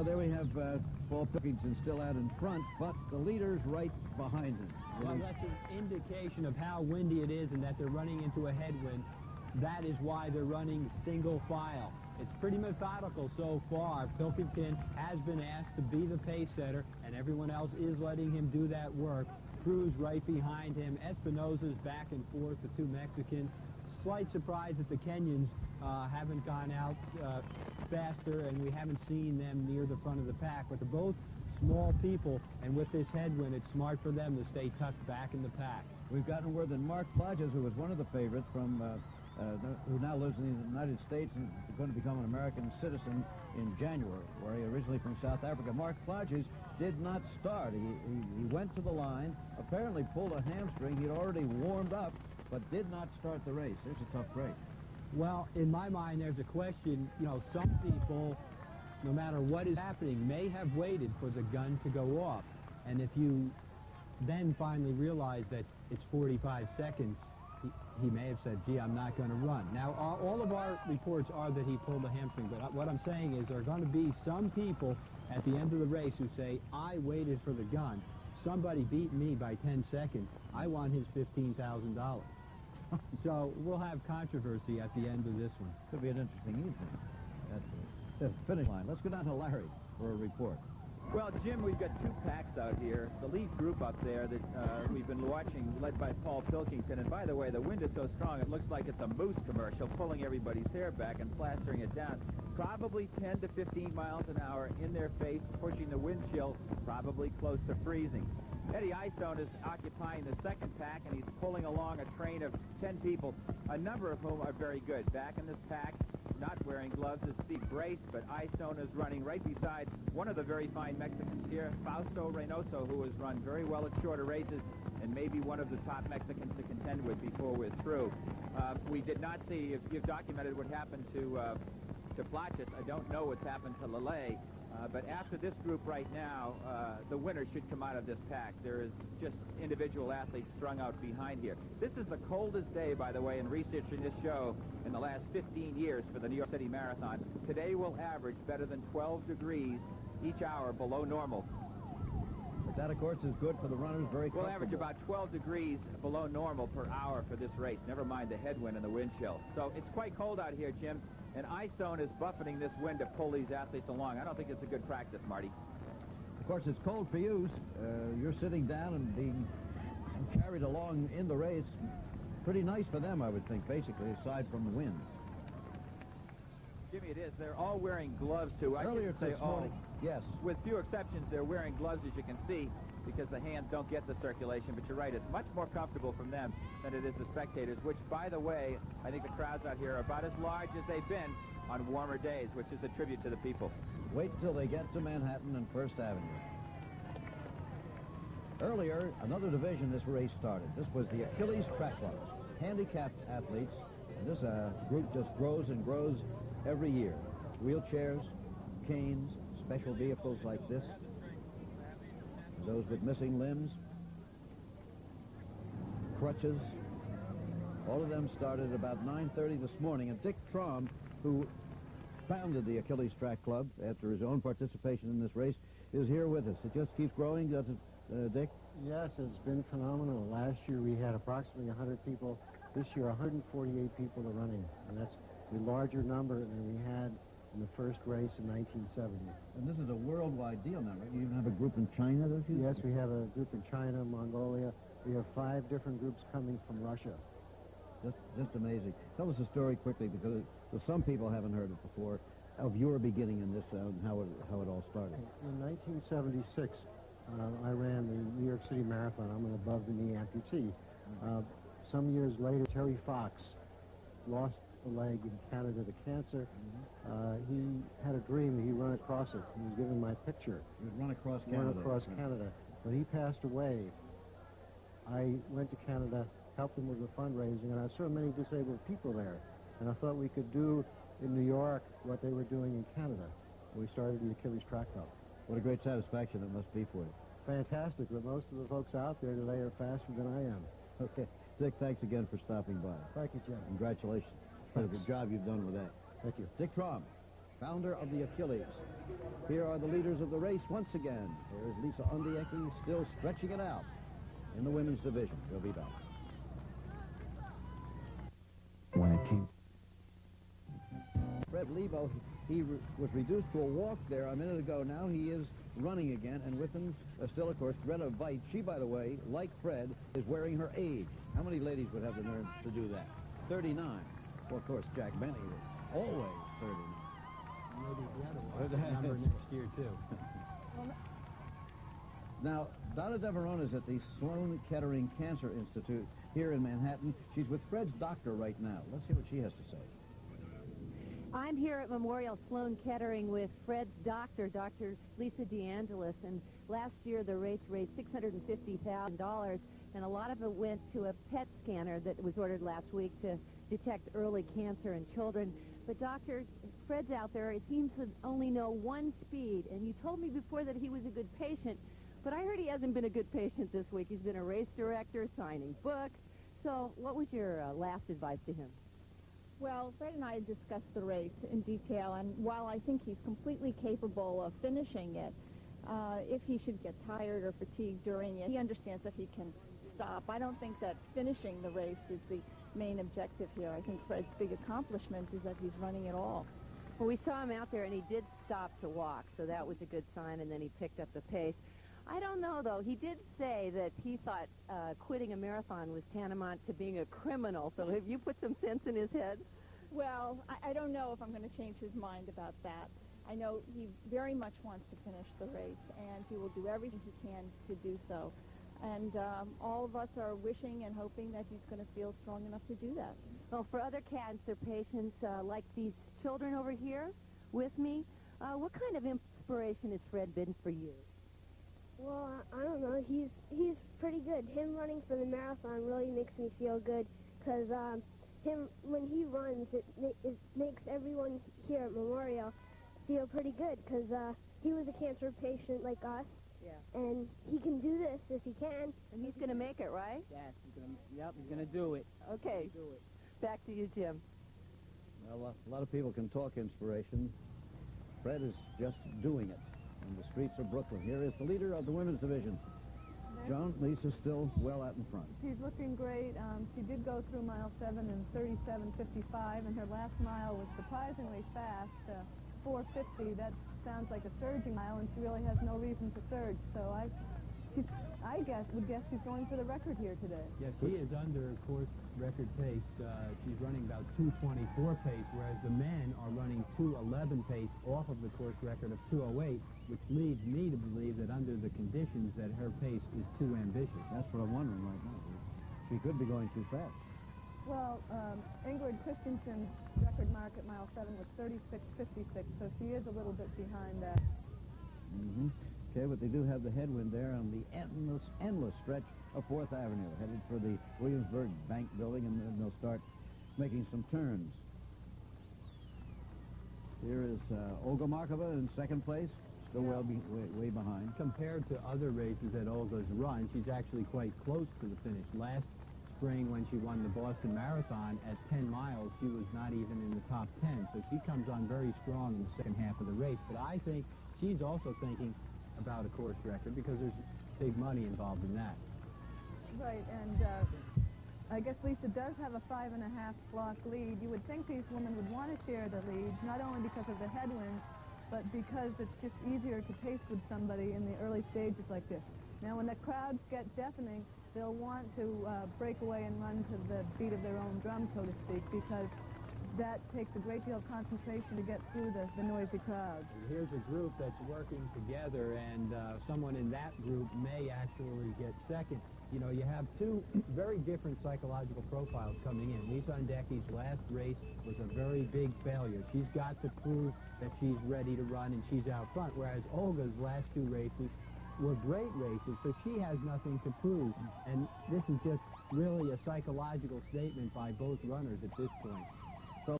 there we have Paul Pilkington still out in front, but the leader's right behind him. Well, that's an indication of how windy it is and that they're running into a headwind. That is why they're running single file. It's pretty methodical so far. Pilkington has been asked to be the pace setter, and everyone else is letting him do that work. Cruz right behind him. Espinosa's back and forth, the two Mexicans. Slight surprise that the Kenyans haven't gone out faster, and we haven't seen them near the front of the pack, but they're both small people, and with this headwind, it's smart for them to stay tucked back in the pack. We've gotten word that Mark Plodges, who was one of the favorites from who now lives in the United States and is going to become an American citizen in January, where he originally from South Africa. Mark Plodges did not start. He went to the line, apparently pulled a hamstring. He'd already warmed up, but did not start the race. There's a tough break. Well, in my mind, there's a question. You know, some people, no matter what is happening, may have waited for the gun to go off. And if you then finally realize that it's 45 seconds, he may have said, gee, I'm not going to run. Now, all of our reports are that he pulled a hamstring, but what I'm saying is there are going to be some people at the end of the race who say, I waited for the gun. Somebody beat me by 10 seconds. I want his $15,000. So we'll have controversy at the end of this one. Could be an interesting evening at the finish line. Let's go down to Larry for a report. Well, Jim, we've got two packs out here. The lead group up there that we've been watching, led by Paul Pilkington. And by the way, the wind is so strong, it looks like it's a moose commercial, pulling everybody's hair back and plastering it down. Probably 10 to 15 miles an hour in their face, pushing the wind chill, probably close to freezing. Eddie Eystone is occupying the second pack, and he's pulling along a train of 10 people, a number of whom are very good. Back in this pack, not wearing gloves, is Steve Brace, but Eystone is running right beside one of the very fine Mexicans here, Fausto Reynoso, who has run very well at shorter races and maybe one of the top Mexicans to contend with before we're through. We did not see, if you've documented what happened to Plachis, I don't know what's happened to Lele. But after this group right now, the winner should come out of this pack. There is just individual athletes strung out behind here. This is the coldest day, by the way, in researching this show in the last 15 years for the New York City Marathon. Today will average better than 12 degrees each hour below normal. But that, of course, is good for the runners. Very We'll average about 12 degrees below normal per hour for this race, never mind the headwind and the wind chill. So it's quite cold out here, Jim. And Eystone is buffeting this wind to pull these athletes along. I don't think it's a good practice, Marty. Of course, it's cold for you. You're sitting down and being carried along in the race. Pretty nice for them, I would think, basically, aside from the wind. Jimmy, it is. They're all wearing gloves, too. Earlier this morning, yes. With few exceptions, they're wearing gloves, as you can see, because the hands don't get the circulation. But you're right, it's much more comfortable from them than it is the spectators, which, by the way, I think the crowds out here are about as large as they've been on warmer days, which is a tribute to the people. Wait until they get to Manhattan and First Avenue. Earlier, another division this race started. This was the Achilles Track Club. Handicapped athletes, and this group just grows and grows every year. Wheelchairs, canes, special vehicles like this. Those with missing limbs, crutches. All of them started about 9:30 this morning. And Dick Traum, who founded the Achilles Track Club after his own participation in this race, is here with us. It just keeps growing, does it, Dick? Yes, it's been phenomenal. Last year we had approximately 100 people. This year 148 people are running, and that's a larger number than we had in the first race in 1970. And this is a worldwide deal now, right? You even have a group in China, don't you? Yes, we have a group in China, Mongolia. We have 5 different groups coming from Russia. Just amazing. Tell us a story quickly, because some people haven't heard it before, of your beginning in this and how it all started. In 1976, I ran the New York City Marathon. I'm an above-the-knee amputee. Some years later, Terry Fox lost a leg in Canada to cancer. He had a dream that he'd run across it. He was given my picture. You would run across Canada. Run across Canada. When he passed away, I went to Canada, helped him with the fundraising, and I saw many disabled people there. And I thought we could do in New York what they were doing in Canada. We started the Achilles Track Club. What a great satisfaction it must be for you. Fantastic, but most of the folks out there today are faster than I am. Okay. Dick, thanks again for stopping by. Thank you, Jim. Congratulations. What a good job you've done with that. Thank you. Dick Traum, founder of the Achilles. Here are the leaders of the race once again. There is Lisa Undieki still stretching it out in the women's division. We'll be back. When it came... Fred Lebo, he was reduced to a walk there a minute ago. Now he is running again, and with him still, of course, Greta Veit. She, by the way, like Fred, is wearing her age. How many ladies would have the nerve to do that? 39. Well, of course, Jack Benny was always 39. Maybe Greta will have that number next year, too. Now, Donna Deverone is at the Sloan Kettering Cancer Institute here in Manhattan. She's with Fred's doctor right now. Let's hear what she has to say. I'm here at Memorial Sloan Kettering with Fred's doctor, Dr. Lisa DeAngelis, and last year the race raised $650,000, and a lot of it went to a PET scanner that was ordered last week to detect early cancer in children. But doctor, Fred's out there. He seems to only know one speed, and you told me before that he was a good patient, but I heard he hasn't been a good patient this week. He's been a race director, signing books. So what was your last advice to him? Well, Fred and I discussed the race in detail, and while I think he's completely capable of finishing it, if he should get tired or fatigued during it, he understands that he can stop. I don't think that finishing the race is the main objective here. I think Fred's big accomplishment is that he's running it all. Well, we saw him out there, and he did stop to walk, so that was a good sign, and then he picked up the pace. I don't know, though. He did say that he thought quitting a marathon was tantamount to being a criminal. So have you put some sense in his head? Well, I don't know if I'm going to change his mind about that. I know he very much wants to finish the race, and he will do everything he can to do so. And all of us are wishing and hoping that he's going to feel strong enough to do that. Well, for other cancer patients like these children over here with me, what kind of inspiration has Fred been for you? Well, I don't know. He's pretty good. Him running for the marathon really makes me feel good because him when he runs, it makes everyone here at Memorial feel pretty good because he was a cancer patient like us. Yeah. And he can do this if he can. And he's going to make it, right? Yes, he's going to do it. Okay. Back to you, Jim. Well, a lot of people can talk inspiration. Fred is just doing it in the streets of Brooklyn. Here is the leader of the women's division. Joan, Lisa's still well out in front. She's looking great. She did go through mile 7 in 37:55, and her last mile was surprisingly fast, 4:50. That sounds like a surging mile, and she really has no reason to surge. So I would guess she's going for the record here today. Yes, she is under course record pace. She's running about 2:24 pace, whereas the men are running 2:11 pace off of the course record of 2:08, which leads me to believe that under the conditions that her pace is too ambitious. That's what I'm wondering right now. She could be going too fast. Well, Ingrid Christensen's record mark at mile 7 was 36:56, so she is a little bit behind that. Mm-hmm. Okay, but they do have the headwind there on the endless stretch of 4th Avenue, headed for the Williamsburg Bank Building, and then they'll start making some turns. Here is Olga Markova in second place, still way behind. Compared to other races that Olga's run, she's actually quite close to the finish. Last spring, when she won the Boston Marathon at 10 miles, she was not even in the top 10, so she comes on very strong in the second half of the race. But I think she's also thinking about a course record because there's big money involved in that. Right, and I guess Lisa does have a 5.5 block lead. You would think these women would want to share the lead, not only because of the headwinds, but because it's just easier to pace with somebody in the early stages like this. Now, when the crowds get deafening, they'll want to break away and run to the beat of their own drum, so to speak, because that takes a great deal of concentration to get through the noisy crowds. Here's a group that's working together, and someone in that group may actually get second. You know, you have two very different psychological profiles coming in. Lisa Undeki's last race was a very big failure. She's got to prove that she's ready to run, and she's out front, whereas Olga's last two races were great races, so she has nothing to prove. And this is just really a psychological statement by both runners at this point.